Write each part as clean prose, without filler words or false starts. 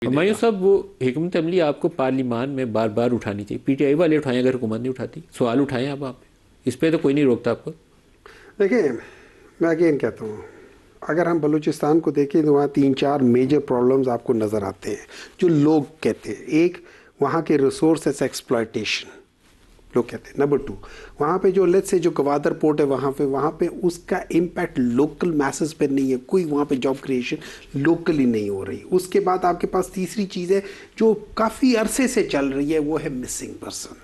हुमायूं साहब, वो हिकमत अमली आपको पार्लियामान में बार बार उठानी चाहिए। पीटीआई वाले उठाएं अगर हुकूमत नहीं उठाती, सवाल उठाएं अब आप। इस पे तो कोई नहीं रोकता आपको। देखिए, मैं अगेन कहता हूँ, अगर हम बलूचिस्तान को देखें तो वहाँ 3-4 मेजर प्रॉब्लम्स आपको नज़र आते हैं जो लोग कहते हैं। एक, वहाँ के रिसोर्सेस एक्सप्लॉयटेशन लोग कहते हैं। नंबर 2, वहाँ पे जो लेट्स से जो गवादर पोर्ट है वहाँ पे उसका इम्पैक्ट लोकल मैसेस पे नहीं है, कोई वहाँ पे जॉब क्रिएशन लोकली नहीं हो रही। उसके बाद आपके पास तीसरी चीज़ है जो काफ़ी अरसे से चल रही है, वो है मिसिंग पर्सन।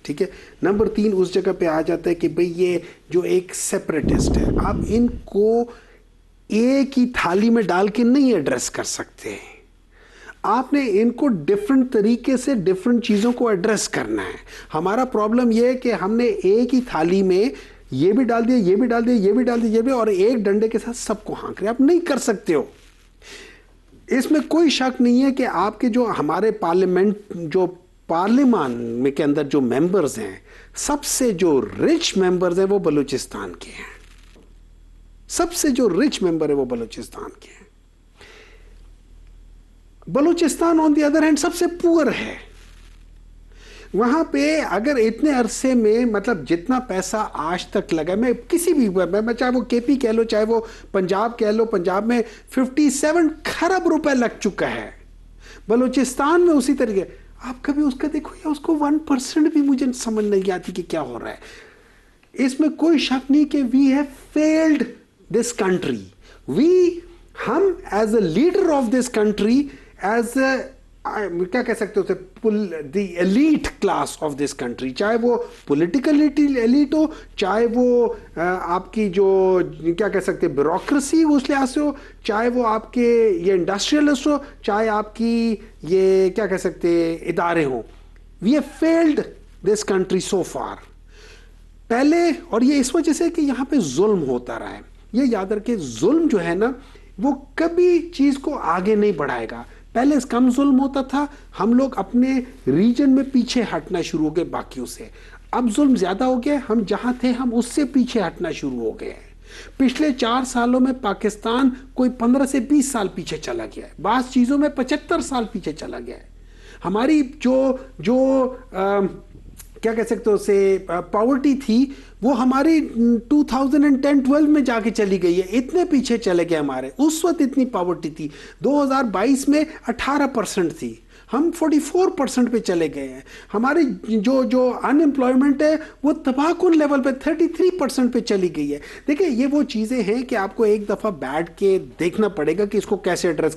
ठीक है। नंबर 3 उस जगह पे आ जाता है कि भाई ये जो एक सेपरेटिस्ट है, आप इनको एक ही थाली में डाल के नहीं एड्रेस कर सकते। आपने इनको डिफरेंट तरीके से डिफरेंट चीज़ों को एड्रेस करना है। हमारा प्रॉब्लम यह है कि हमने एक ही थाली में ये भी डाल दिया, ये भी डाल दिया, ये भी डाल दिया, ये भी, और एक डंडे के साथ सबको हाँक रहे। आप नहीं कर सकते हो। इसमें कोई शक नहीं है कि आपके जो हमारे पार्लियामान में के अंदर जो मेंबर्स हैं, सबसे जो रिच मेंबर्स हैं वो बलूचिस्तान के हैं। सबसे जो रिच मेंबर है वो बलूचिस्तान के हैं। Balochistan on the other hand सबसे पुअर है। वहां पे अगर इतने अरसे में मतलब जितना पैसा आज तक लगा, मैं किसी भी मैं चाहे वो केपी कह लो, चाहे वो पंजाब कह लो, पंजाब में 57 खरब रुपए लग चुका है। बलूचिस्तान में उसी तरीके, आप कभी उसका देखो या उसको 1% भी मुझे समझ नहीं आती कि क्या हो रहा है। इसमें कोई शक नहीं कि we have failed this country. हम as a leader of this country, as क्या कह सकते हो, the elite class of this country, चाहे वो पॉलिटिकल एलीट हो, चाहे वो आपकी जो क्या कह सकते हैं ब्यूरोक्रेसी उस लिहाज से हो, चाहे वो आपके ये इंडस्ट्रियलिस्ट हो, चाहे आपकी ये क्या कह सकते हैं इदारे हो। We have failed this country so far. पहले, और ये इस वजह से कि यहाँ पे जुल्म होता रहा है। ये याद रखें, जुल्म जो है ना वो कभी चीज को आगे नहीं बढ़ाएगा। पहले कम जुल्म होता था, हम लोग अपने रीजन में पीछे हटना शुरू हो गए बाकियों से। अब जुल्म ज्यादा हो गया, हम जहां थे हम उससे पीछे हटना शुरू हो गए। पिछले 4 सालों में पाकिस्तान कोई 15 से 20 साल पीछे चला गया है, बास चीजों में 75 साल पीछे चला गया है। हमारी जो जो क्या कह सकते हो से पॉवर्टी थी वो हमारी 2010-12 में जाके चली गई है। इतने पीछे चले गए हमारे, उस वक्त इतनी पॉवर्टी थी। 2022 में 18% थी, हम 44% पे चले गए हैं। हमारी जो अनएम्प्लॉयमेंट है वो तबाहकुन लेवल पे 33% पे चली गई है। देखिए, ये वो चीज़ें हैं कि आपको एक दफ़ा बैठ के देखना पड़ेगा कि इसको कैसे एड्रेस करें।